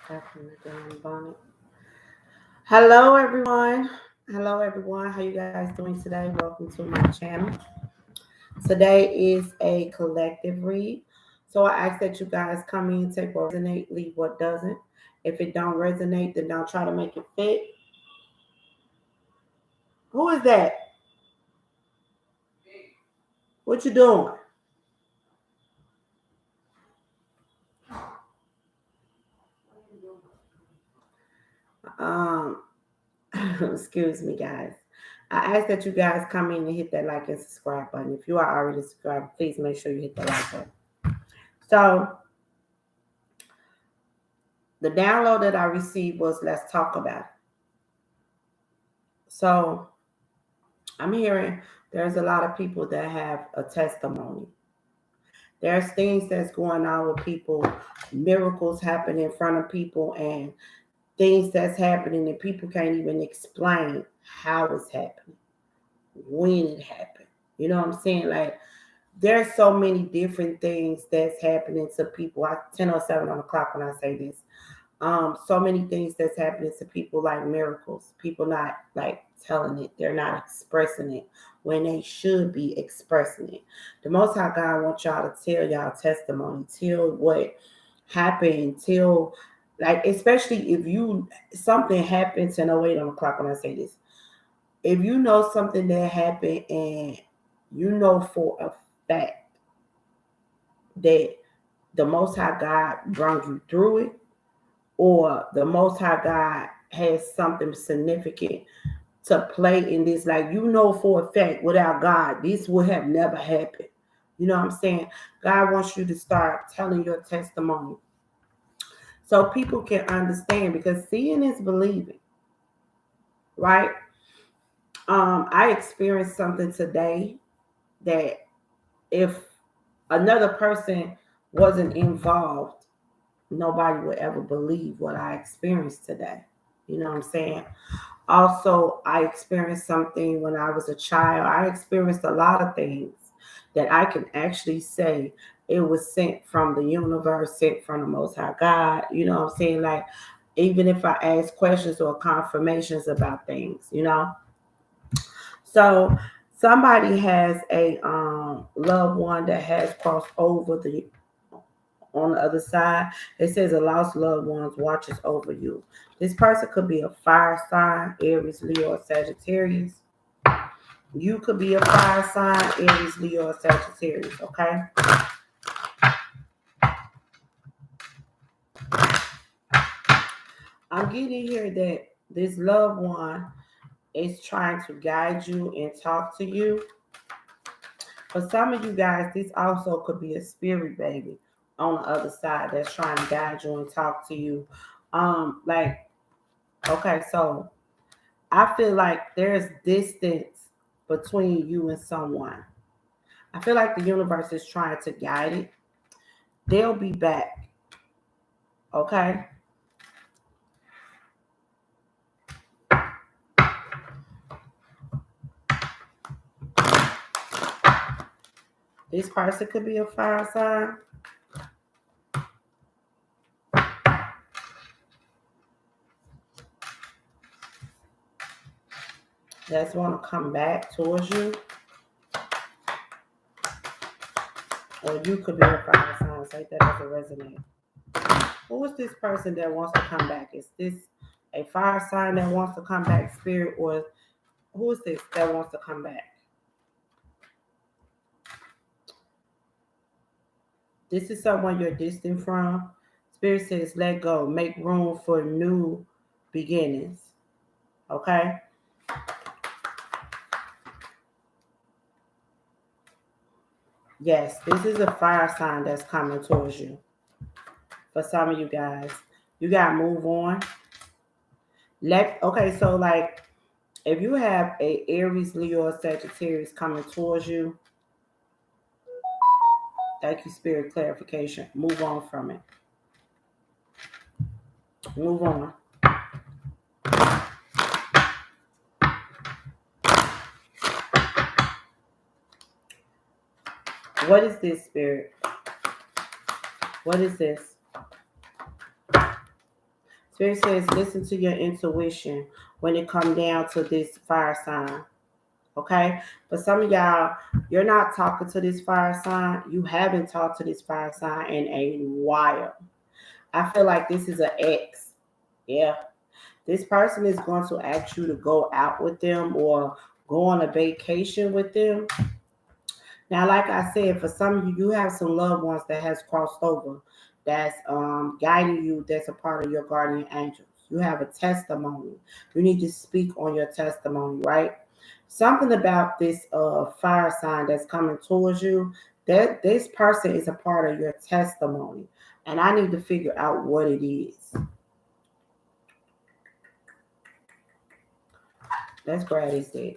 Catherine again, Bonnet. Hello, everyone. Hello, everyone. How you guys doing today? Welcome to my channel. Today is a collective read. So I ask that you guys come in, take what resonate, leave what doesn't. If it don't resonate, then don't try to make it fit. Who is that? What you doing? Um, excuse me, guys. I ask that you guys come in and hit that like and subscribe button. If you are already subscribed, please make sure you hit the like button. So the download that I received was let's talk about it. So I'm hearing there's a lot of people that have a testimony. There's things that's going on with people, miracles happen in front of people, and things that's happening and people can't even explain how it's happening, when it happened. You know what I'm saying? Like there's so many different things that's happening to people. I 10:07 on the clock when I say this. So many things that's happening to people like miracles. People not like telling it. They're not expressing it when they should be expressing it. The Most High God wants y'all to tell y'all testimony. Tell what happened. Tell like especially if you something happened to no wait on the clock when I say this. If you know something that happened and you know for a fact that the Most High God brought you through it or the Most High God has something significant to play in this. Like, you know, for a fact, without God, this would have never happened. You know what I'm saying? God wants you to start telling your testimony so people can understand because seeing is believing, right? I experienced something today that if another person wasn't involved, nobody would ever believe what I experienced today. You know what I'm saying? Also, I experienced something when I was a child. I experienced a lot of things that I can actually say it was sent from the universe, sent from the Most High God. You know what I'm saying? Like, even if I ask questions or confirmations about things, you know? So, somebody has a loved one that has crossed over the on the other side. It says a lost loved one watches over you. This person could be a fire sign, Aries, Leo, or Sagittarius. You could be a fire sign, Aries, Leo, or Sagittarius, okay? I'm getting here that this loved one is trying to guide you and talk to you. For some of you guys, this also could be a spirit baby on the other side that's trying to guide you and talk to you. Like, okay, so I feel like there's distance between you and someone. I feel like the universe is trying to guide it. They'll be back. Okay. This person could be a fire sign. That's want to come back towards you. Or you could be a fire sign. Say that as a resonate. Who is this person that wants to come back? Is this a fire sign that wants to come back, spirit? Or who is this that wants to come back? This is someone you're distant from. Spirit says, let go, make room for new beginnings. Okay? Yes, this is a fire sign that's coming towards you. For some of you guys, you gotta move on. Okay, so like if you have a Aries, Leo, or Sagittarius coming towards you, thank you, Spirit clarification. Move on from it. Move on. What is this, Spirit? What is this? Spirit says, listen to your intuition when it comes down to this fire sign. Okay? For some of y'all, you're not talking to this fire sign. You haven't talked to this fire sign in a while. I feel like this is an ex. Yeah. This person is going to ask you to go out with them or go on a vacation with them. Now, like I said, for some of you, you have some loved ones that has crossed over, that's guiding you, that's a part of your guardian angels. You have a testimony. You need to speak on your testimony, right? Something about this fire sign that's coming towards you, that this person is a part of your testimony. And I need to figure out what it is. Let's grab this deck.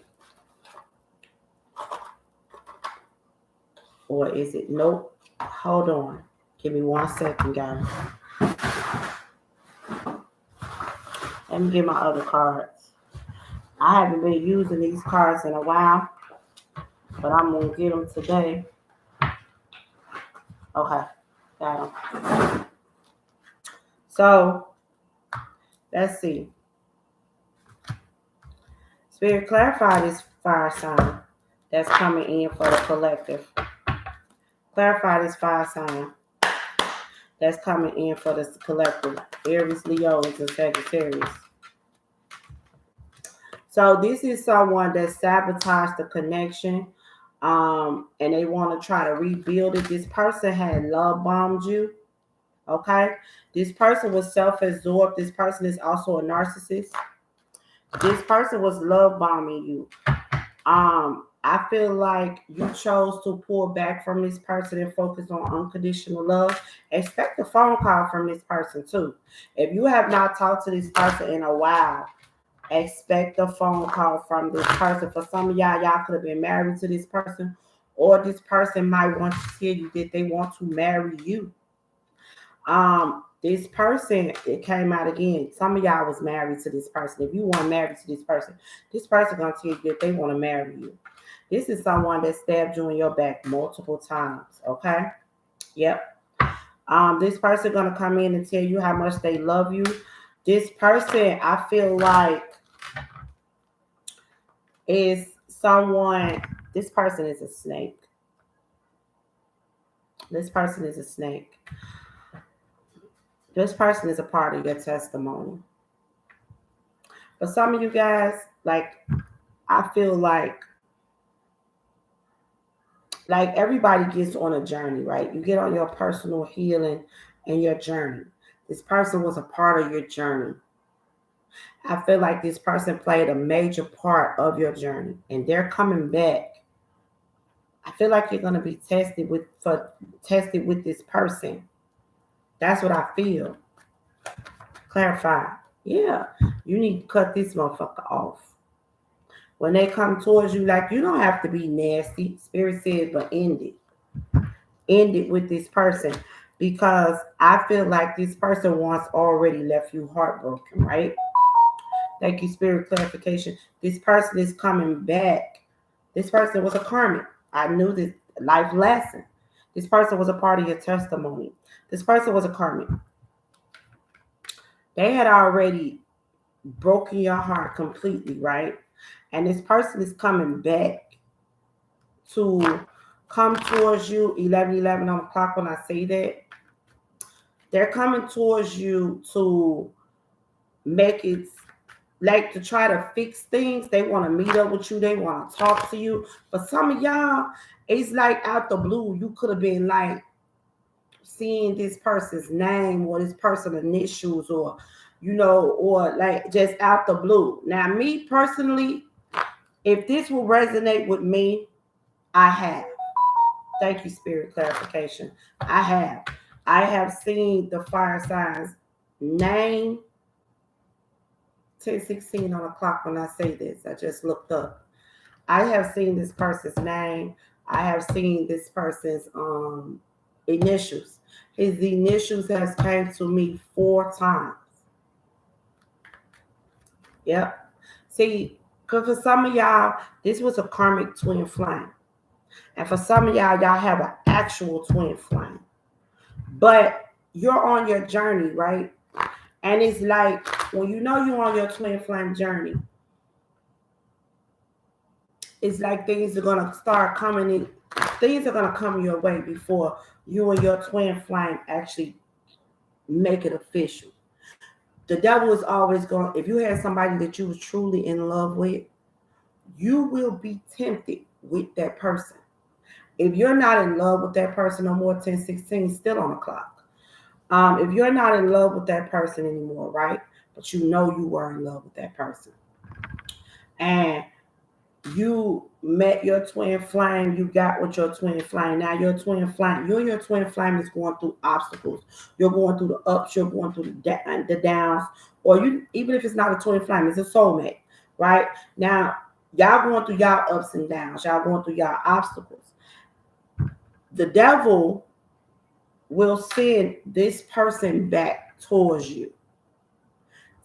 Or is it? Nope. Hold on. Give me 1 second, guys. Let me get my other cards. I haven't been using these cards in a while, but I'm going to get them today. Okay. Got them. So, let's see. Spirit, clarify this fire sign that's coming in for the collective. Clarify this fire sign that's coming in for the collective. Aries, Leos, and Sagittarius. So this is someone that sabotaged the connection, and they want to try to rebuild it. This person had love bombed you. Okay? This person was self-absorbed. This person is also a narcissist. This person was love bombing you. I feel like you chose to pull back from this person and focus on unconditional love. Expect a phone call from this person too. If you have not talked to this person in a while, expect a phone call from this person. For some of y'all could have been married to this person, or this person might want to tell you that they want to marry you. This person, it came out again. Some of y'all was married to this person. If you weren't married to this person gonna tell you that they want to marry you. This is someone that stabbed you in your back multiple times. Okay. Yep. This person gonna come in and tell you how much they love you. This person, I feel like, is someone. This person is a snake. This person is a snake. This person is a part of your testimony. For some of you guys, like, I feel like everybody gets on a journey, right? You get on your personal healing and your journey. This person was a part of your journey. I feel like this person played a major part of your journey, and they're coming back. I feel like you're gonna be tested with this person. That's what I feel. Clarify. Yeah, you need to cut this motherfucker off. When they come towards you, like, you don't have to be nasty. Spirit said, but end it. End it with this person, because I feel like this person once already left you heartbroken, right? Thank you, Spirit, clarification. This person is coming back. This person was a karmic. I knew this life lesson. This person was a part of your testimony. This person was a karmic. They had already broken your heart completely, right? And this person is coming back to come towards you. 11:11 on the clock when I say that. They're coming towards you to make it, like, to try to fix things. They want to meet up with you. They want to talk to you. For some of y'all, it's like out the blue. You could have been like seeing this person's name or this person's initials, or, you know, or like just out the blue. Now, me personally, if this will resonate with me, I have. Thank you, Spirit, clarification. I have seen the fire signs name. 10:16 on the clock when I say this. I just looked up. I have seen this person's name. I have seen this person's initials. His initials has came to me 4 times. Yep. See, because for some of y'all, this was a karmic twin flame. And for some of y'all have an actual twin flame. But you're on your journey, right? And it's like when you know you're on your twin flame journey, it's like things are gonna start coming in. Things are gonna come your way before you and your twin flame actually make it official. The devil is always going. If you had somebody that you was truly in love with, you will be tempted with that person. If you're not in love with that person no more, 1016 still on the clock. If you're not in love with that person anymore, right? But you know you were in love with that person, and you met your twin flame, you got with your twin flame. Now your twin flame, you and your twin flame is going through obstacles. You're going through the ups, you're going through the downs, or you, even if it's not a twin flame, it's a soulmate, right? Now y'all going through y'all ups and downs, y'all going through y'all obstacles. The devil will send this person back towards you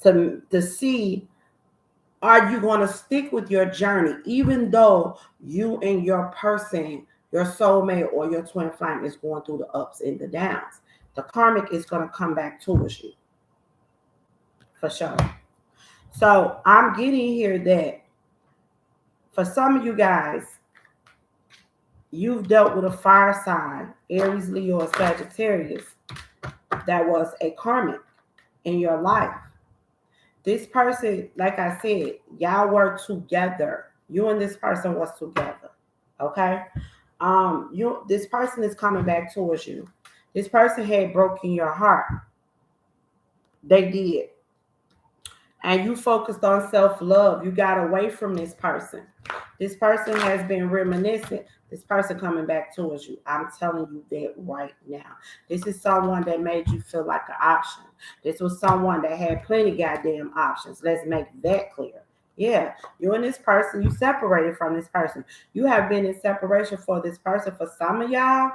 to see, are you going to stick with your journey, even though you and your person, your soulmate or your twin flame is going through the ups and the downs? The karmic is going to come back towards you for sure. So I'm getting here that for some of you guys, you've dealt with a fire sign, Aries, Leo, or Sagittarius, that was a karmic in your life. This person, like I said, y'all were together. You and this person was together. Okay? This person is coming back towards you. This person had broken your heart. They did. And you focused on self-love. You got away from this person. This person has been reminiscent. This person coming back towards you. I'm telling you that right now. This is someone that made you feel like an option. This was someone that had plenty goddamn options. Let's make that clear. Yeah, you and this person, you separated from this person. You have been in separation for this person for some of y'all.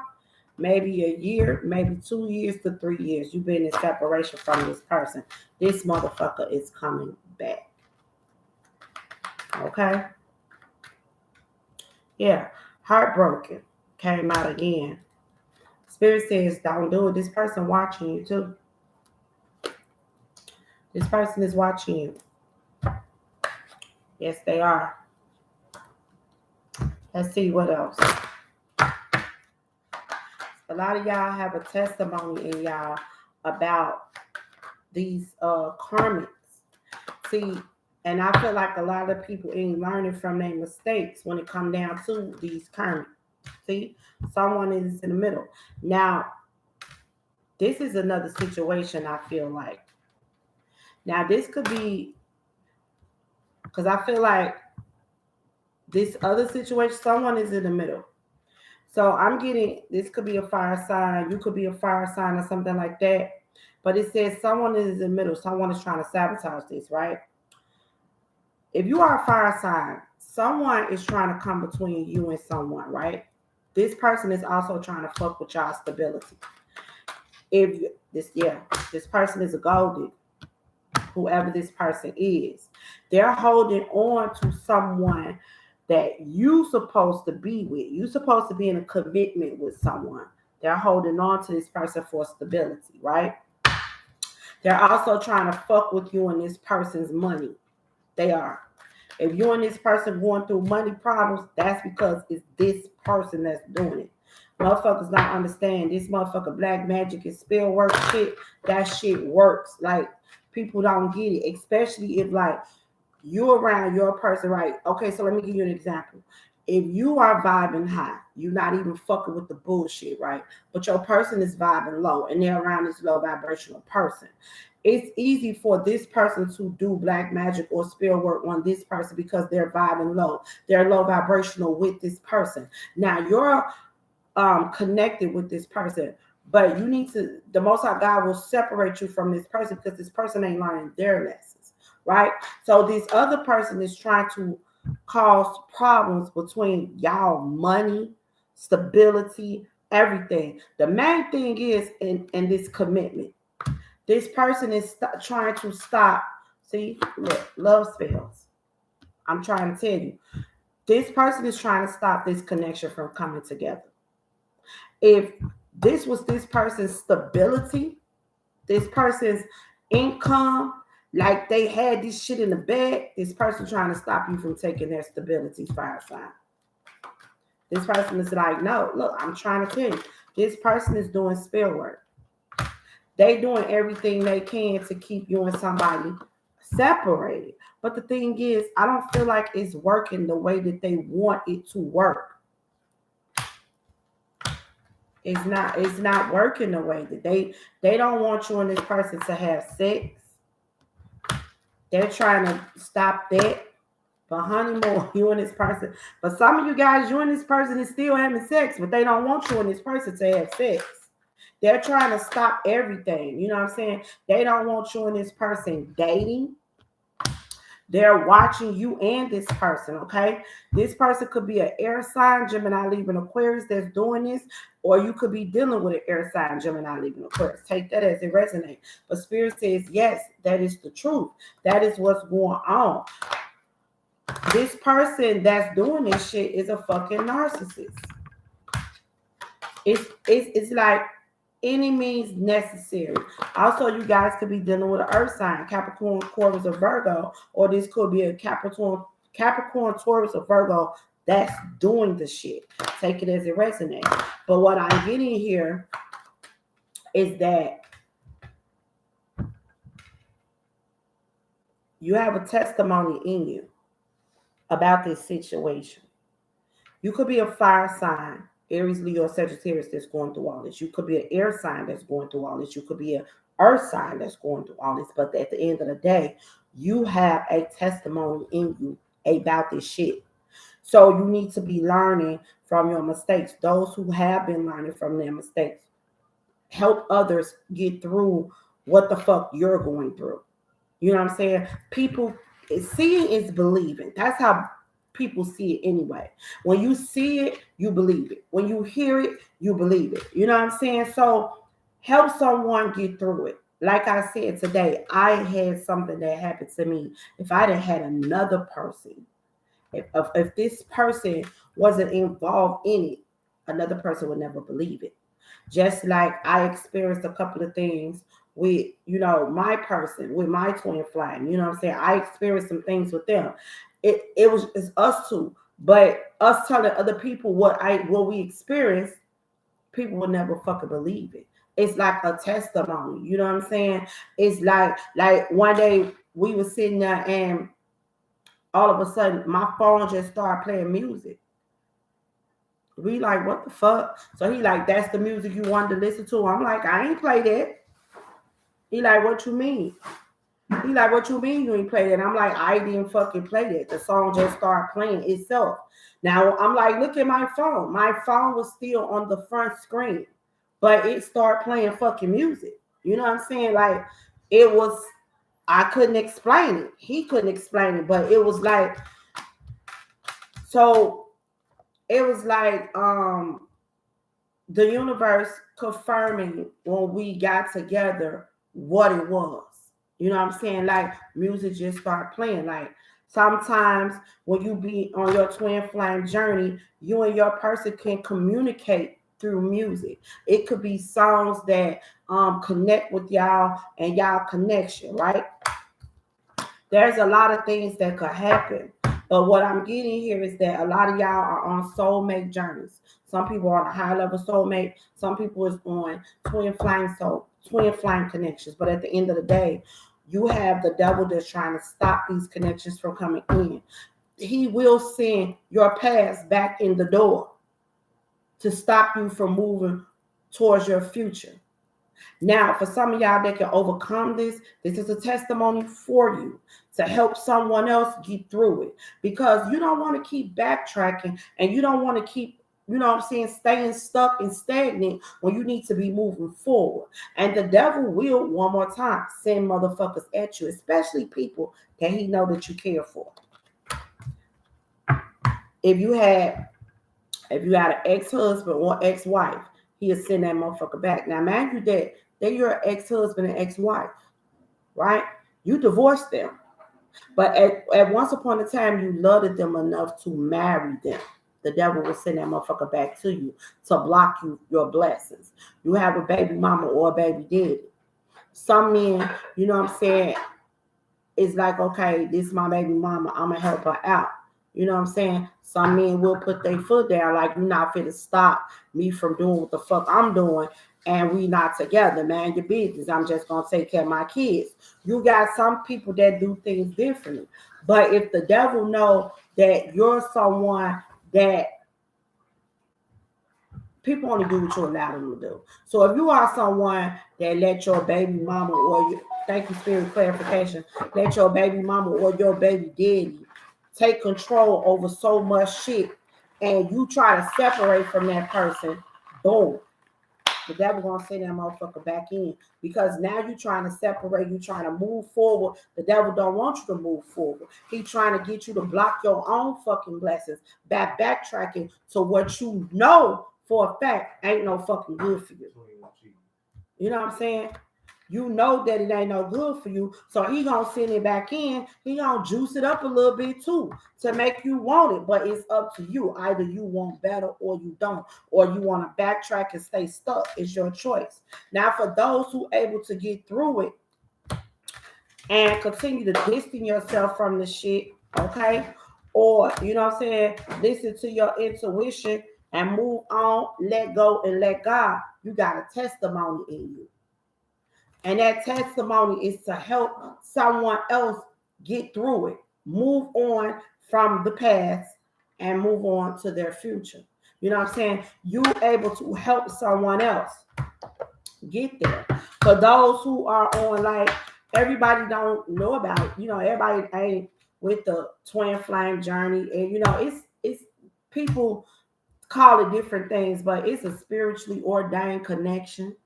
Maybe a year, maybe 2 years to 3 years. You've been in separation from this person. This motherfucker is coming back. Okay? Yeah. Heartbroken. Came out again. Spirit says, don't do it. This person watching you too. This person is watching you. Yes, they are. Let's see what else. A lot of y'all have a testimony in y'all about these karmics. See, and I feel like a lot of people ain't learning from their mistakes when it come down to these karmics. See, someone is in the middle. Now, this is another situation I feel like. Now, this could be, because I feel like this other situation, someone is in the middle. So I'm getting, this could be a fire sign. You could be a fire sign or something like that. But it says someone is in the middle. Someone is trying to sabotage this, right? If you are a fire sign, someone is trying to come between you and someone, right? This person is also trying to fuck with y'all stability. This person is a gold digger, whoever this person is. They're holding on to someone that you supposed to be with. You supposed to be in a commitment with someone. They're holding on to this person for stability, right? They're also trying to fuck with you and this person's money. They are. If you and this person going through money problems, that's because it's this person that's doing it. Motherfuckers don't understand this motherfucker black magic and spell work shit. That shit works. Like, people don't get it, especially if like you around your person, right? Okay, so let me give you an example. If you are vibing high, you're not even fucking with the bullshit, right? But your person is vibing low and they're around this low vibrational person. It's easy for this person to do black magic or spell work on this person because they're vibing low. They're low vibrational with this person. Now you're connected with this person, but you need to, the Most High God will separate you from this person because this person ain't learning their lessons, right? So this other person is trying to cause problems between y'all money, stability, everything. The main thing is in this commitment. This person is trying to stop. See, look, love spells. I'm trying to tell you. This person is trying to stop this connection from coming together. If this was this person's stability, this person's income, like they had this shit in the bag. This person trying to stop you from taking their stability, fire sign. This person is like, no, look, I'm trying to tell you, this person is doing spell work. They doing everything they can to keep you and somebody separated. But the thing is, I don't feel like it's working the way that they want it to work. It's not working the way that they don't want you and this person to have sex. They're trying to stop that. But honeymoon, you and this person. But some of you guys, you and this person is still having sex, but they don't want you and this person to have sex. They're trying to stop everything. You know what I'm saying? They don't want you and this person dating. They're watching you and this person, okay? This person could be an air sign, Gemini, Libra, Aquarius that's doing this, or you could be dealing with an air sign, Gemini, Libra, Aquarius. Take that as it resonates. But Spirit says, yes, that is the truth. That is what's going on. This person that's doing this shit is a fucking narcissist. It's like any means necessary. Also, you guys could be dealing with an earth sign, Capricorn, Taurus, or Virgo, or this could be a Capricorn, Taurus, or Virgo that's doing the shit. Take it as it resonates. But what I'm getting here is that you have a testimony in you about this situation. You could be a fire sign, Aries, Leo, Sagittarius that's going through all this. You could be an air sign that's going through all this. You could be an earth sign that's going through all this. But at the end of the day, you have a testimony in you about this shit. So you need to be learning from your mistakes. Those who have been learning from their mistakes, help others get through what the fuck you're going through. You know what I'm saying? People, seeing is believing. That's how people see it anyway. When you see it, you believe it. When you hear it, you believe it. You know what I'm saying? So help someone get through it. Like I said today, I had something that happened to me. If I had had another person, if this person wasn't involved in it, another person would never believe it. Just like I experienced a couple of things with, my person, with my twin flame. You know what I'm saying? I experienced some things with them. It's us two, but us telling other people what we experienced, people will never fucking believe it. It's like a testimony. You know what I'm saying? It's like one day we were sitting there and all of a sudden my phone just started playing music. We like, what the fuck? So he like, that's the music you wanted to listen to? I'm like, I ain't play that. He like, what you mean? He like, what you mean you ain't play that? I'm like, I didn't fucking play that. The song just started playing itself. Now I'm like, look at my phone. My phone was still on the front screen, but it started playing fucking music. You know what I'm saying? Like, it was, I couldn't explain it. He couldn't explain it, but it was like, so it was like the universe confirming when we got together what it was. You know what I'm saying? Like, music just start playing. Like, sometimes when you be on your twin flame journey, you and your person can communicate through music. It could be songs that connect with y'all and y'all connection, right? There's a lot of things that could happen. But what I'm getting here is that a lot of y'all are on soulmate journeys. Some people are on a high level soulmate. Some people is on twin flame connections. But at the end of the day, you have the devil that's trying to stop these connections from coming in. He will send your past back in the door to stop you from moving towards your future. Now, for some of y'all that can overcome this is a testimony for you to help someone else get through it, because you don't want to keep backtracking and you don't want to keep, staying stuck and stagnant when you need to be moving forward. And the devil will, one more time, send motherfuckers at you, especially people that he know that you care for. If you had an ex-husband or ex-wife, he'll send that motherfucker back. Now, mind you that they're your ex-husband and ex-wife, right? You divorced them. But at once upon a time, you loved them enough to marry them. The devil will send that motherfucker back to you to block your blessings. You have a baby mama or a baby daddy. Some men, you know what I'm saying, it's like, okay, this is my baby mama, I'm gonna help her out. You know what I'm saying? Some men will put their foot down, like, you're not fit to stop me from doing what the fuck I'm doing, and we not together, man. Your business. I'm just gonna take care of my kids. You got some people that do things differently. But if the devil know that you're someone that people only do what you allow them to do. So if you are someone that let your baby mama or your, thank you, spirit clarification, let your baby mama or your baby daddy take control over so much shit, and you try to separate from that person, boom, the devil gonna send that motherfucker back in, because now you're trying to separate, you trying to move forward. The devil don't want you to move forward. He trying to get you to block your own fucking blessings, backtracking to what you know for a fact ain't no fucking good for you. You know what I'm saying? You know that it ain't no good for you, so he gonna send it back in. He gonna juice it up a little bit too to make you want it, but it's up to you. Either you want better or you don't, or you want to backtrack and stay stuck. It's your choice. Now, for those who able to get through it and continue to distance yourself from the shit, okay, or you know what I'm saying, listen to your intuition and move on, let go and let God. You got a testimony in you. And that testimony is to help someone else get through it, move on from the past and move on to their future. You know what I'm saying? You able to help someone else get there. For those who are on, like, everybody don't know about it. You know, everybody ain't with the twin flame journey. And you know, it's people call it different things, but it's a spiritually ordained connection.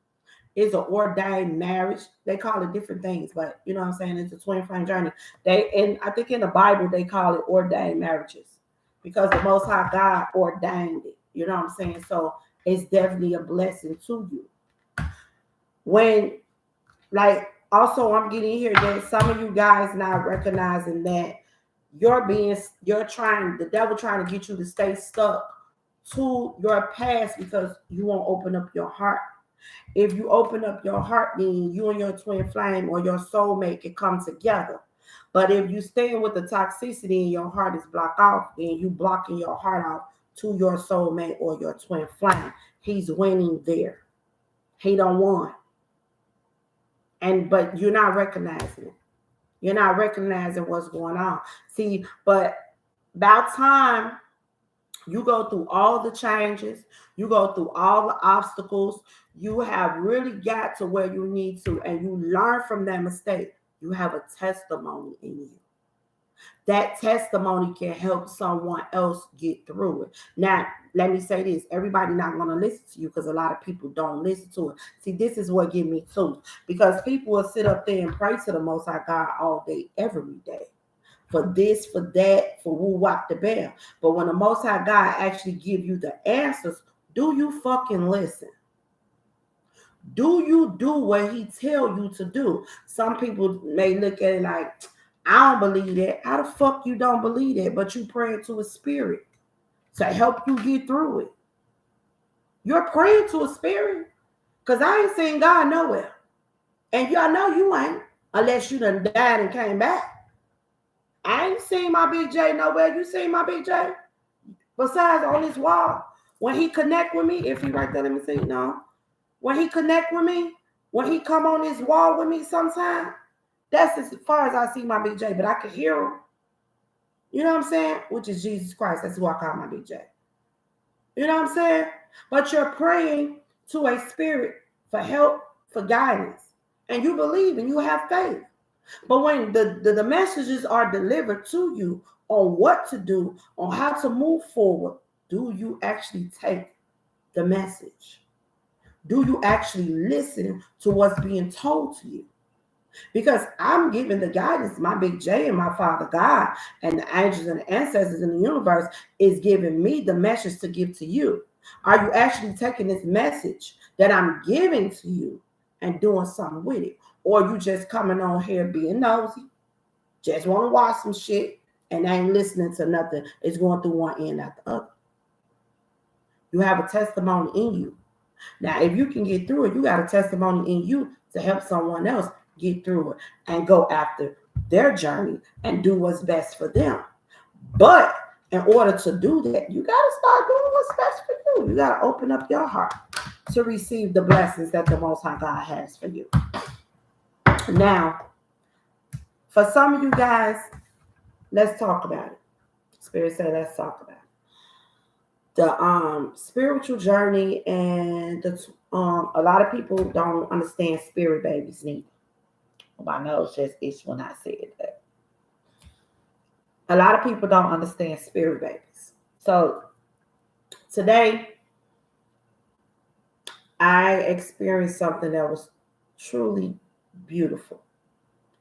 Is an ordained marriage. They call it different things, but you know what I'm saying? It's a twin flame journey. And I think in the Bible they call it ordained marriages because the Most High God ordained it. You know what I'm saying? So it's definitely a blessing to you. When, like, also I'm getting here that some of you guys not recognizing that the devil trying to get you to stay stuck to your past because you won't open up your heart. If you open up your heart, then you and your twin flame or your soulmate can come together. But if you stay with the toxicity and your heart is blocked off, then you blocking your heart off to your soulmate or your twin flame. He's winning there. He don't want. But you're not recognizing it. You're not recognizing what's going on. See, but about time you go through all the changes, you go through all the obstacles, you have really got to where you need to, and you learn from that mistake. You have a testimony in you. That testimony can help someone else get through it. Now, let me say this. Everybody not going to listen to you because a lot of people don't listen to it. See, this is what get me too. Because people will sit up there and pray to the Most High God all day, every day. For this, for that, for woo wop the bear. But when the Most High God actually give you the answers, do you fucking listen? Do you do what he tell you to do? Some people may look at it like, I don't believe that. How the fuck you don't believe that? But you praying to a spirit to help you get through it. You're praying to a spirit. Because I ain't seen God nowhere. And y'all know you ain't. Unless you done died and came back. I ain't seen my Big J nowhere. You seen my Big J? Besides on this wall. When he connect with me, if he right there, let me see. No. When he connect with me, when he come on this wall with me sometime, that's as far as I see my Big J, but I can hear him. You know what I'm saying? Which is Jesus Christ. That's who I call my Big J. You know what I'm saying? But you're praying to a spirit for help, for guidance. And you believe and you have faith. But when the messages are delivered to you on what to do, on how to move forward, do you actually take the message? Do you actually listen to what's being told to you? Because I'm giving the guidance, my Big J and my Father God and the angels and the ancestors in the universe is giving me the message to give to you. Are you actually taking this message that I'm giving to you and doing something with it? Or you just coming on here being nosy, just want to watch some shit and ain't listening to nothing. It's going through one end after the other. You have a testimony in you. Now, if you can get through it, you got a testimony in you to help someone else get through it and go after their journey and do what's best for them. But in order to do that, you got to start doing what's best for you. You got to open up your heart to receive the blessings that the Most High God has for you. Now, for some of you guys, let's talk about it. Spirit said, let's talk about it. The spiritual journey, and the a lot of people don't understand spirit babies neither. My nose just itched when I said that. A lot of people don't understand spirit babies. So today, I experienced something that was truly beautiful.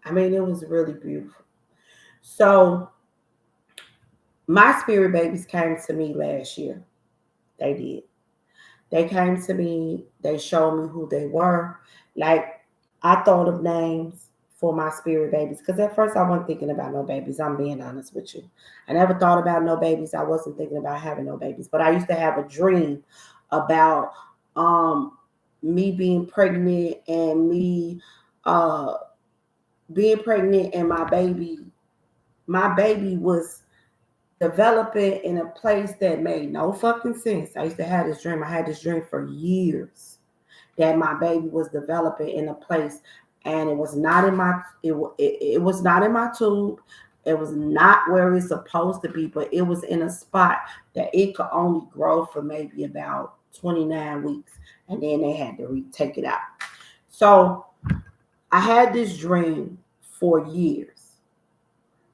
I mean, it was really beautiful. So my spirit babies came to me last year. They did. They came to me. They showed me who they were. Like, I thought of names for my spirit babies, because at first I wasn't thinking about no babies. I'm being honest with you. I never thought about no babies. I wasn't thinking about having no babies. But I used to have a dream about me being pregnant and me being pregnant, and my baby was developing in a place that made no fucking sense. I used to have this dream. I had this dream for years that my baby was developing in a place, and it was not in my it was not in my tube. It was not where it's supposed to be, but it was in a spot that it could only grow for maybe about 29 weeks, and then they had to take it out. So I had this dream for years.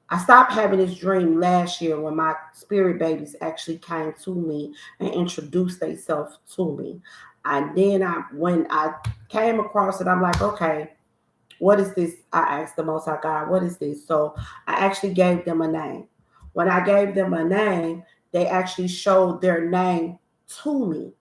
I stopped having this dream last year when my spirit babies actually came to me and introduced themselves to me. And then when I came across it, I'm like, okay, what is this? I asked the Most High God, what is this? So I actually gave them a name. When I gave them a name, they actually showed their name to me.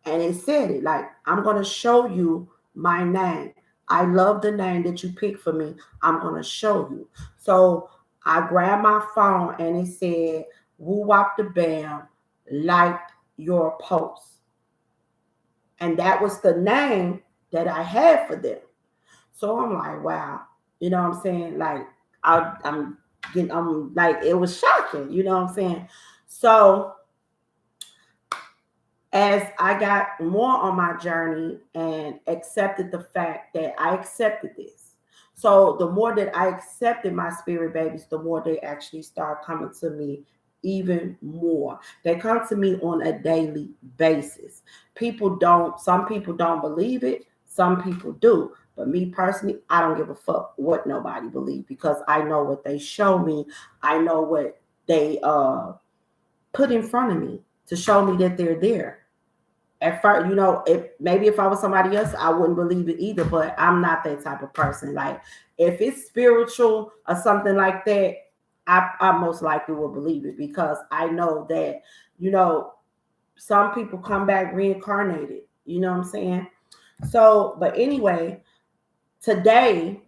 And it said it like, I'm going to show you my name. I love the name that you picked for me. I'm going to show you. So I grabbed my phone and it said, Woo Wop the Bam, like your post. And that was the name that I had for them. So I'm like, wow. You know what I'm saying? Like, I'm like, it was shocking. You know what I'm saying? So as I got more on my journey and accepted the fact that I accepted this. So the more that I accepted my spirit babies, the more they actually start coming to me even more. They come to me on a daily basis. Some people don't believe it. Some people do. But me personally, I don't give a fuck what nobody believes, because I know what they show me. I know what they put in front of me to show me that they're there. At first, if I was somebody else, I wouldn't believe it either, but I'm not that type of person. Like, if it's spiritual or something like that, I most likely will believe it, because I know that, some people come back reincarnated, you know what I'm saying? So, but anyway, today,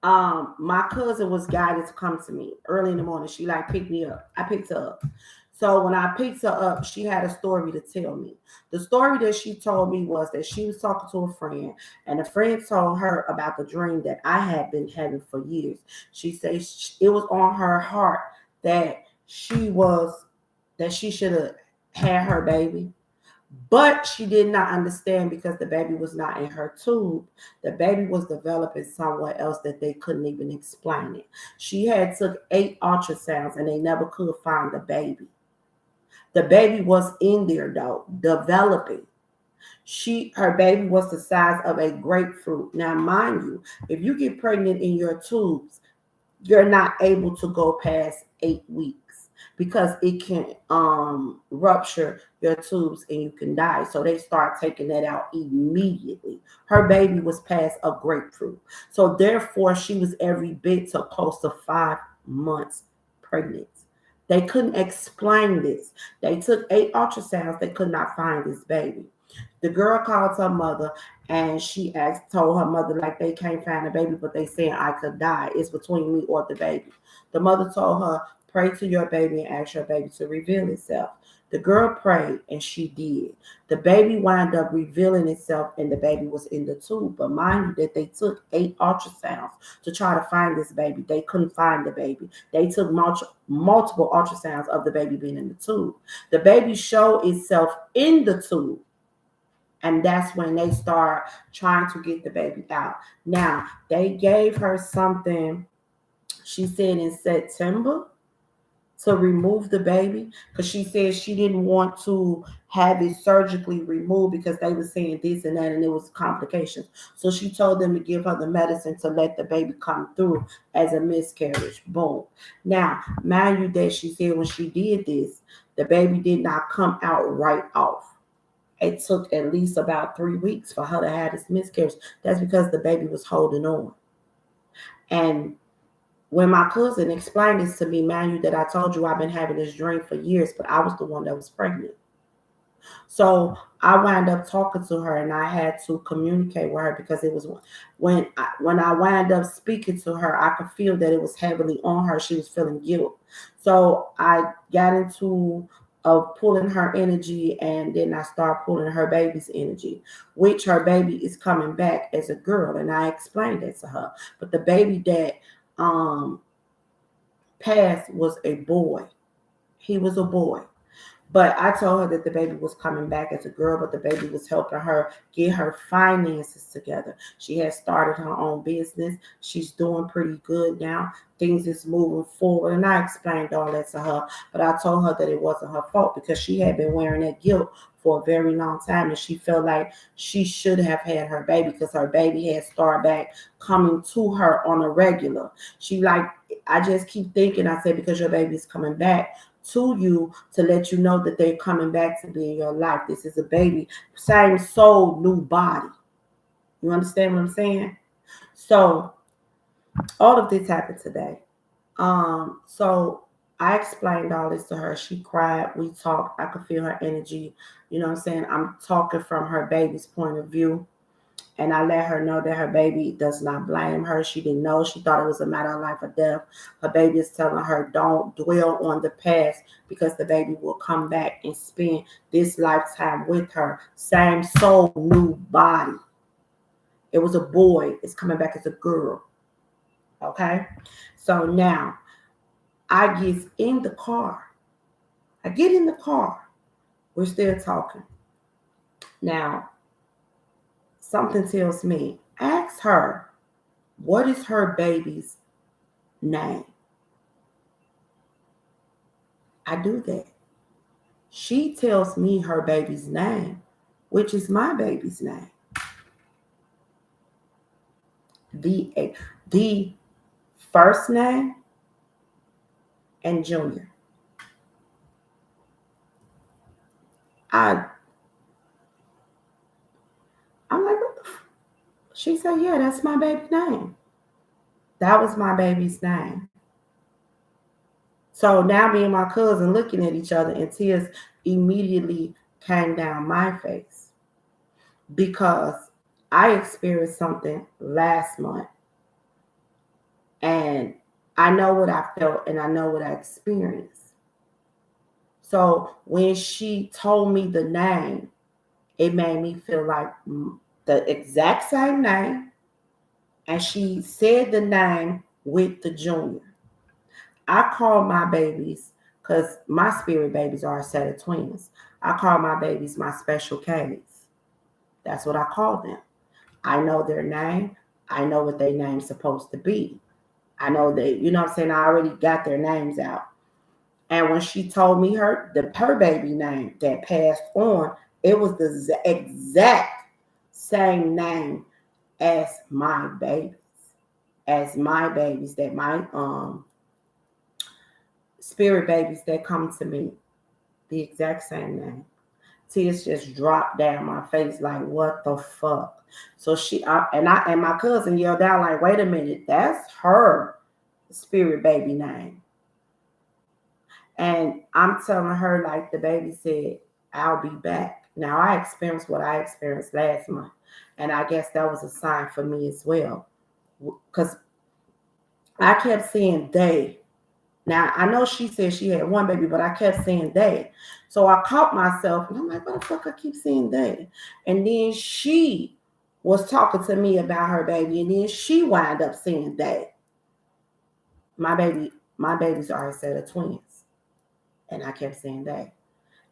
my cousin was guided to come to me early in the morning. She picked me up. I picked her up. So when I picked her up, she had a story to tell me. The story that she told me was that she was talking to a friend, and a friend told her about the dream that I had been having for years. She said it was on her heart that she should have had her baby. But she did not understand, because the baby was not in her tube. The baby was developing somewhere else that they couldn't even explain it. She had took 8 ultrasounds and they never could find the baby. The baby was in there though, developing. Her baby was the size of a grapefruit. Now, mind you, if you get pregnant in your tubes, you're not able to go past 8 weeks, because it can rupture your tubes and you can die. So they start taking that out immediately. Her baby was past a grapefruit. So therefore, she was every bit to close to 5 months pregnant. They couldn't explain this. They took 8 ultrasounds. They could not find this baby. The girl called her mother and she told her mother, like, they can't find the baby, but they saying I could die. It's between me or the baby. The mother told her, pray to your baby and ask your baby to reveal itself. The girl prayed and she did. The baby wound up revealing itself and the baby was in the tube. But mind you that they took 8 ultrasounds to try to find this baby. They couldn't find the baby. They took multiple ultrasounds of the baby being in the tube. The baby showed itself in the tube. And that's when they start trying to get the baby out. Now, they gave her something, she said in September, to remove the baby, because she said she didn't want to have it surgically removed because they were saying this and that and it was complications. So she told them to give her the medicine to let the baby come through as a miscarriage. Boom. Now, mind you that she said when she did this, the baby did not come out right off. It took at least about 3 weeks for her to have this miscarriage. That's because the baby was holding on. And when my cousin explained this to me, mind you that I told you I've been having this dream for years, but I was the one that was pregnant. So I wound up talking to her and I had to communicate with her because it was when I wound up speaking to her, I could feel that it was heavily on her. She was feeling guilt. So I got into pulling her energy and then I started pulling her baby's energy, which her baby is coming back as a girl. And I explained that to her. But the baby that passed was a boy. He was a boy. But I told her that the baby was coming back as a girl, but the baby was helping her get her finances together. She had started her own business. She's doing pretty good now. Things is moving forward. And I explained all that to her. But I told her that it wasn't her fault because she had been wearing that guilt for a very long time. And she felt like she should have had her baby because her baby had started back coming to her on a regular. She like, I just keep thinking, I said, because your baby's coming back to you to let you know that they're coming back to be in your life. This is a baby, same soul, new body. You understand what I'm saying? So all of this happened today. So I explained all this to her. She cried. We talked. I could feel her energy. You know what I'm saying? I'm talking from her baby's point of view. And I let her know that her baby does not blame her. She didn't know. She thought it was a matter of life or death. Her baby is telling her, don't dwell on the past because the baby will come back and spend this lifetime with her. Same soul, new body. It was a boy. It's coming back as a girl. Okay? So now, I get in the car. We're still talking. Now, something tells me, ask her, what is her baby's name? I do that. She tells me her baby's name, which is my baby's name. The first name and Junior. I'm like, what the She said, yeah, that's my baby's name. That was my baby's name. So now me and my cousin looking at each other and tears immediately came down my face because I experienced something last month and I know what I felt and I know what I experienced. So when she told me the name, it made me feel like the exact same name. And she said the name with the Junior. I call my babies, because my spirit babies are a set of twins. I call my babies my special K's. That's what I call them. I know their name. I know what their name's supposed to be. I know they, you know what I'm saying? I already got their names out. And when she told me her baby name that passed on, it was the exact same name as my babies. That my spirit babies that come to me, the exact same name. Tears just dropped down my face like, what the fuck? So and my cousin yelled out like, wait a minute, that's her spirit baby name. And I'm telling her, like the baby said, I'll be back. Now I experienced what I experienced last month. And I guess that was a sign for me as well. Because I kept saying they. Now, I know she said she had one baby, but I kept saying they. So I caught myself and I'm like, what the fuck I keep saying they? And then she was talking to me about her baby, and then she wound up saying they. My babies are a set of twins. And I kept saying they.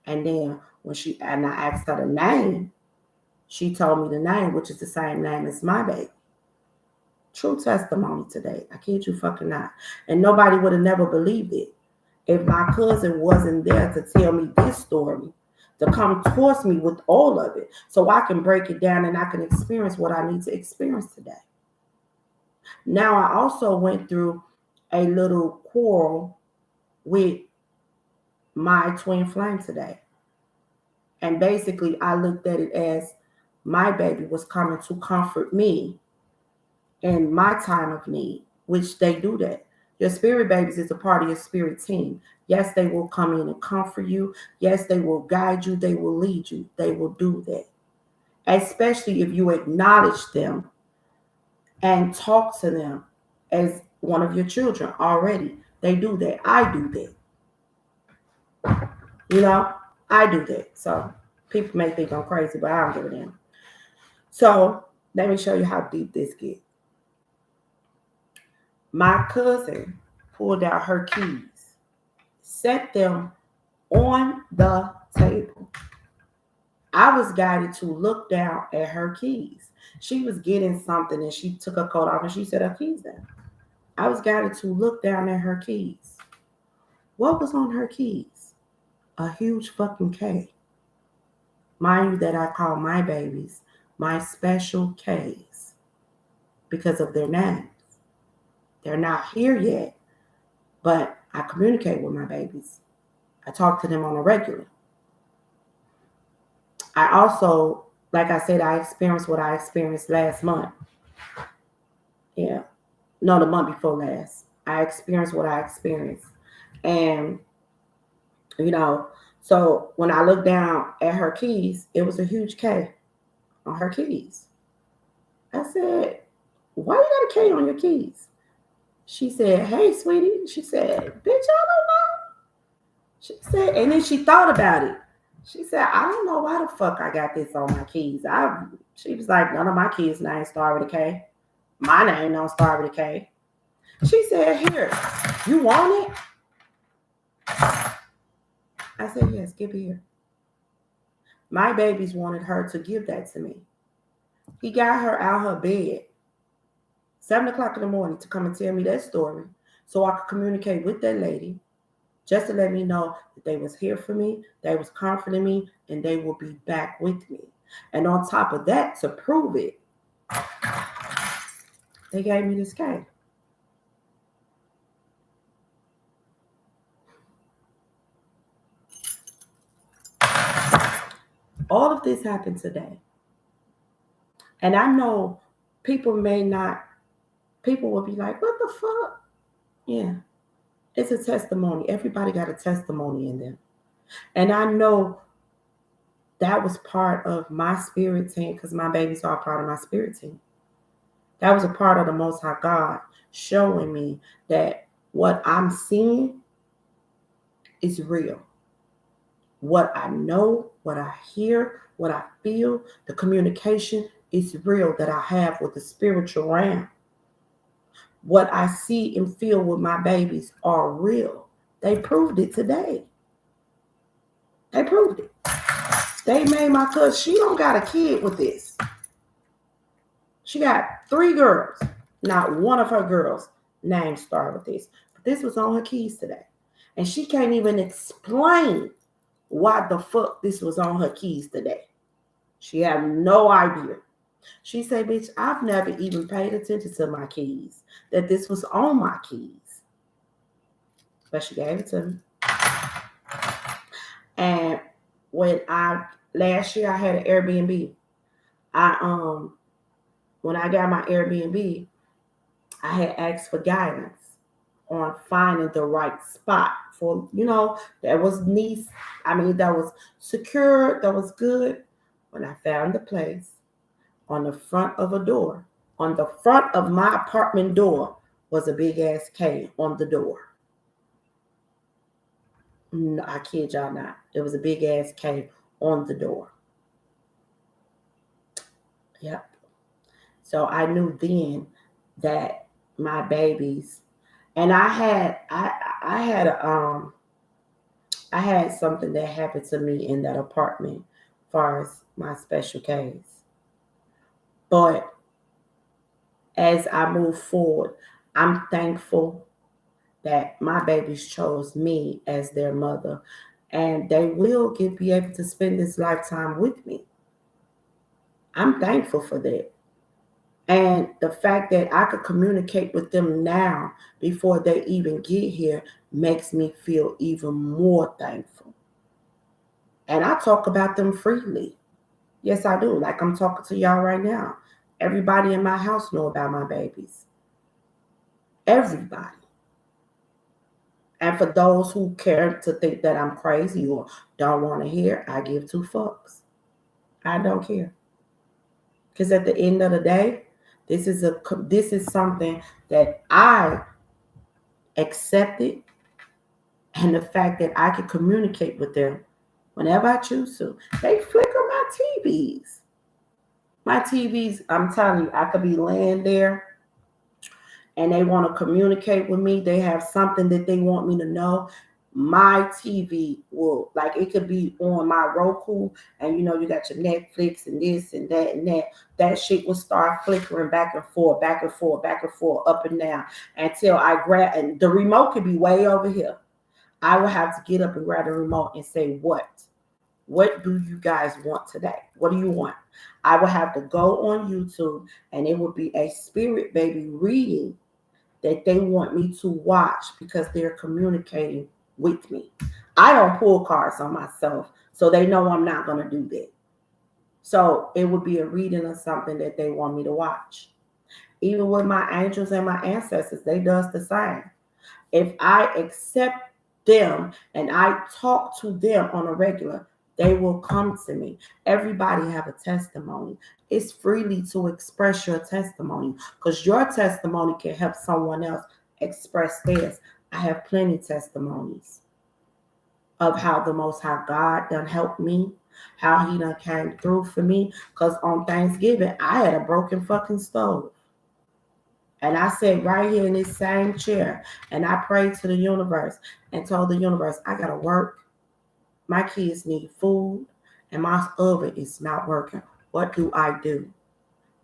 And then and I asked her the name, she told me the name, which is the same name as my baby. True testimony today. I kid you fucking not. And nobody would have never believed it if my cousin wasn't there to tell me this story, to come towards me with all of it so I can break it down and I can experience what I need to experience today. Now, I also went through a little quarrel with my twin flame today. And basically, I looked at it as my baby was coming to comfort me in my time of need, which they do that. Your spirit babies is a part of your spirit team. Yes, they will come in and comfort you. Yes, they will guide you. They will lead you. They will do that. Especially if you acknowledge them and talk to them as one of your children already. They do that. I do that. You know, I do that. So people may think I'm crazy, but I don't give a damn. So let me show you how deep this gets. My cousin pulled out her keys, set them on the table. I was guided to look down at her keys. She was getting something and she took her coat off and she set her keys down. I was guided to look down at her keys. What was on her keys? A huge fucking K. Mind you that I call my babies my special Ks because of their names. They're not here yet, but I communicate with my babies. I talk to them on a regular. I also, like I said, I experienced what I experienced last month. Yeah. No, the month before last. I experienced what I experienced. And, you know, so when I looked down at her keys, it was a huge K on her keys. I said, why you got a K on your keys? She said, hey, sweetie. She said, bitch, I don't know. She said, and then she thought about it. She said, I don't know why the fuck I got this on my keys. She was like, none of my kids' names start with a K. My name don't start with a K. She said, here, you want it? I said, yes, give it here. My babies wanted her to give that to me. He got her out her bed, 7 o'clock in the morning, to come and tell me that story so I could communicate with that lady, just to let me know that they was here for me, they was comforting me, and they will be back with me. And on top of that, to prove it, they gave me this cake. All of this happened today. And I know people will be like, what the fuck? Yeah, it's a testimony. Everybody got a testimony in them. And I know that was part of my spirit team because my babies are part of my spirit team. That was a part of the Most High God showing me that what I'm seeing is real. What I know, what I hear, what I feel, the communication is real that I have with the spiritual realm. What I see and feel with my babies are real. They proved it today. They proved it. They made my cousin, she don't got a kid with this. She got 3 girls. Not one of her girls' names start with this. But this was on her keys today. And she can't even explain why the fuck this was on her keys today. She had no idea. She said, bitch, I've never even paid attention to my keys, that this was on my keys. But she gave it to me. And when last year I had an Airbnb. When I got my Airbnb, I had asked for guidance on finding the right spot for, that was that was secure, that was good. When I found the place, on the front of a door, on the front of my apartment door was a big ass K on the door. No, I kid y'all not. It was a big ass K on the door. Yep. So I knew then that my babies, and I had a I had something that happened to me in that apartment as far as my special case. But as I move forward, I'm thankful that my babies chose me as their mother, and they will be able to spend this lifetime with me. I'm thankful for that. And the fact that I could communicate with them now before they even get here makes me feel even more thankful. And I talk about them freely. Yes, I do. Like I'm talking to y'all right now. Everybody in my house know about my babies. Everybody. And for those who care to think that I'm crazy or don't want to hear, I give two fucks. I don't care. Because at the end of the day, this is something that I accepted, and the fact that I can communicate with them whenever I choose to. They flicker my TVs. My TVs, I'm telling you, I could be laying there and they want to communicate with me. They have something that they want me to know. My TV will, like, it could be on my Roku, and you got your Netflix and this and that and that. That shit will start flickering back and forth, back and forth, back and forth, up and down until I grab, and the remote could be way over here. I will have to get up and grab the remote and say, what? What do you guys want today? What do you want? I will have to go on YouTube, and it will be a Spirit Baby reading that they want me to watch because they're communicating with me. I don't pull cards on myself, so they know I'm not going to do that. So it would be a reading of something that they want me to watch. Even with my angels and my ancestors, they does the same. If I accept them and I talk to them on a regular, they will come to me. Everybody have a testimony. It's freely to express your testimony because your testimony can help someone else express theirs. I have plenty testimonies of how the Most High God done helped me, how he done came through for me. Because on Thanksgiving, I had a broken fucking stove. And I sat right here in this same chair and I prayed to the universe and told the universe, I got to work. My kids need food and my oven is not working. What do I do?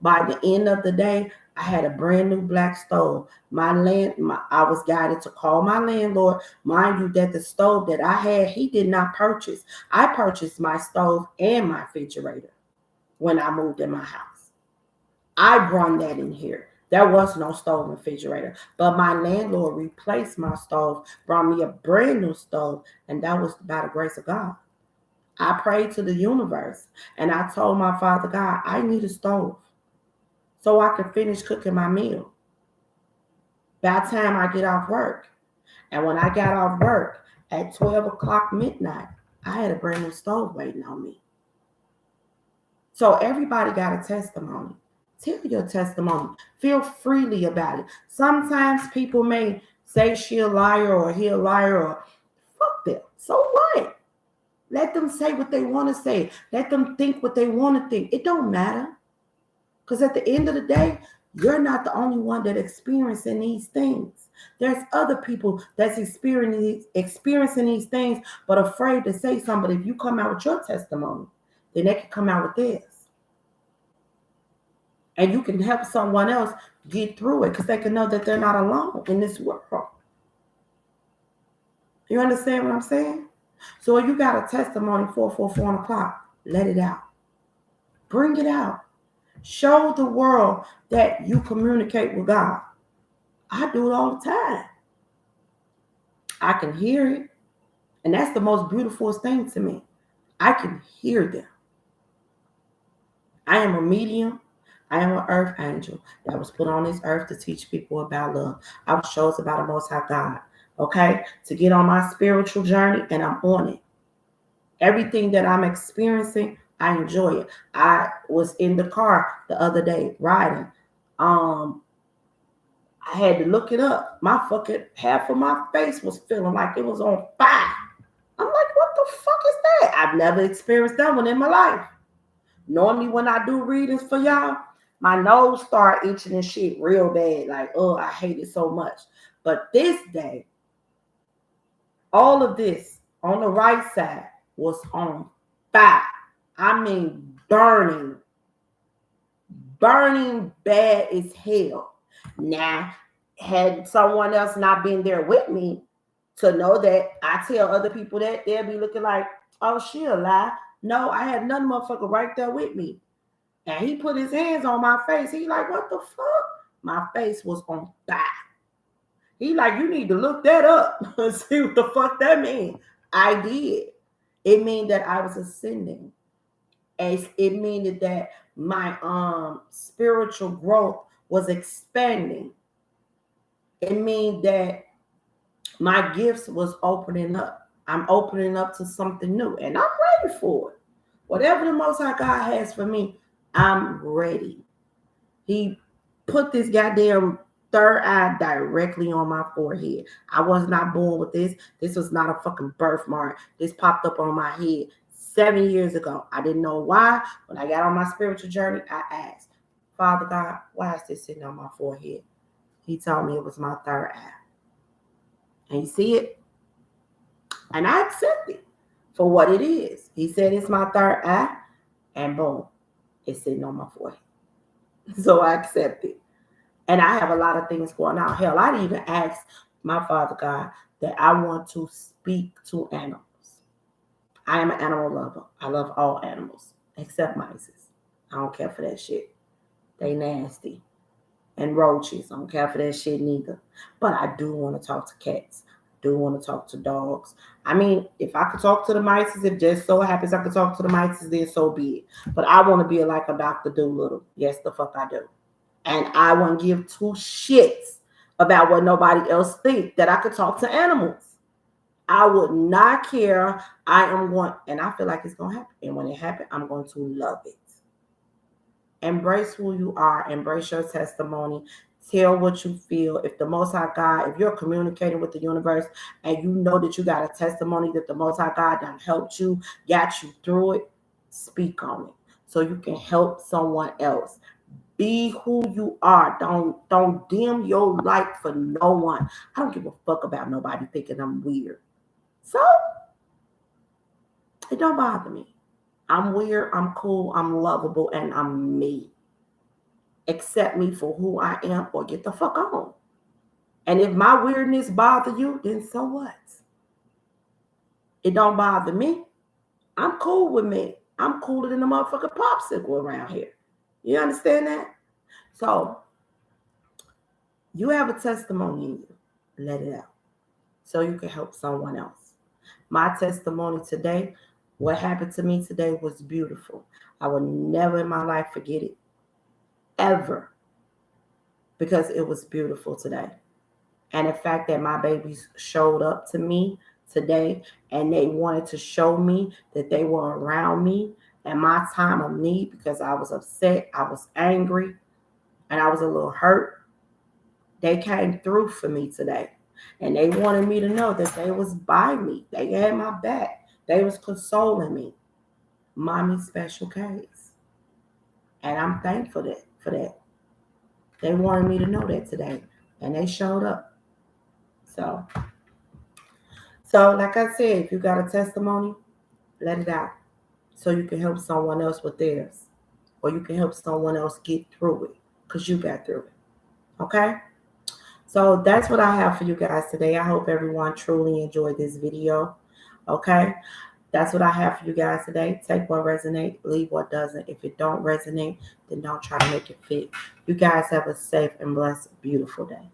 By the end of the day, I had a brand new black stove. I was guided to call my landlord. Mind you, that the stove that I had, he did not purchase. I purchased my stove and my refrigerator when I moved in my house. I brought that in here. There was no stove and refrigerator, but my landlord replaced my stove, brought me a brand new stove, and that was by the grace of God. I prayed to the universe and I told my Father God, I need a stove so I can finish cooking my meal by the time I get off work. And when I got off work at 12 o'clock midnight, I had a brand new stove waiting on me. So everybody got a testimony. Tell your testimony. Feel freely about it. Sometimes people may say she a liar or he a liar or fuck them. So what? Let them say what they want to say. Let them think what they want to think. It don't matter. Because at the end of the day, you're not the only one that experiencing these things. There's other people that's experiencing these things, but afraid to say something. But if you come out with your testimony, then they can come out with theirs. And you can help someone else get through it because they can know that they're not alone in this world. You understand what I'm saying? So if you got a testimony 4 o'clock, let it out. Bring it out. Show the world that you communicate with God. I do it all the time. I can hear it. And that's the most beautiful thing to me. I can hear them. I am a medium. I am an earth angel that was put on this earth to teach people about love. I was chosen by the Most High God, okay, to get on my spiritual journey, and I'm on it. Everything that I'm experiencing, I enjoy it. I was in the car the other day riding. I had to look it up. My fucking half of my face was feeling like it was on fire. I've never experienced that one in my life. Normally, when I do readings for y'all, my nose start itching and shit real bad. Like, oh, I hate it so much. But this day, all of this on the right side was on fire. I mean, burning bad as hell. Now, had someone else not been there with me to know that, I tell other people that, they'll be looking like, oh, she a lie. No, I had another motherfucker right there with me. And he put his hands on my face. He like, what the fuck? My face was on fire. He like, you need to look that up and see what the fuck that means. I did. It means that I was ascending. It means that my spiritual growth was expanding. It means that my gifts was opening up. I'm opening up to something new, and I'm ready for it. Whatever the Most High God has for me, I'm ready. He put this goddamn third eye directly on my forehead. I was not born with this. This was not a fucking birthmark. This popped up on my head 7 years ago. I didn't know why. When I got on my spiritual journey, I asked, Father God, why is this sitting on my forehead? He told me it was my third eye. And you see it? And I accept it for what it is. He said it's my third eye, and boom, it's sitting on my forehead. So I accept it. And I have a lot of things going on. Hell, I even asked my Father God that I want to speak to animals. I am an animal lover. I love all animals except mice. I don't care for that shit. They nasty. And roaches. I don't care for that shit neither. But I do want to talk to cats. I do want to talk to dogs. I mean, if I could talk to the mice, if just so happens I could talk to the mice, then so be it. But I want to be like a Dr. Dolittle. Yes, the fuck I do. And I won't give two shits about what nobody else think, that I could talk to animals. I would not care. I am going, and I feel like it's going to happen. And when it happens, I'm going to love it. Embrace who you are. Embrace your testimony. Tell what you feel. If the Most High God, if you're communicating with the universe and you know that you got a testimony that the Most High God done helped you, got you through it, speak on it so you can help someone else. Be who you are. Don't dim your light for no one. I don't give a fuck about nobody thinking I'm weird. So it don't bother me. I'm weird, I'm cool, I'm lovable, and I'm me. Accept me for who I am or get the fuck on. And if my weirdness bother you, then so what? It don't bother me. I'm cool with me. I'm cooler than a motherfucking popsicle around here. You understand that? So, you have a testimony in you. Let it out. So you can help someone else. My testimony today, what happened to me today was beautiful. I will never in my life forget it. Ever. Because it was beautiful today. And the fact that my babies showed up to me today and they wanted to show me that they were around me at my time of need, because I was upset, I was angry, and I was a little hurt. They came through for me today. And they wanted me to know that they was by me. They had my back. They was consoling me. Mommy special case. And I'm thankful for that. They wanted me to know that today. And they showed up. So like I said, if you got a testimony, let it out. So you can help someone else with theirs. Or you can help someone else get through it. Because you got through it. Okay? So that's what I have for you guys today. I hope everyone truly enjoyed this video. Okay? That's what I have for you guys today. Take what resonates, leave what doesn't. If it don't resonate, then don't try to make it fit. You guys have a safe and blessed, beautiful day.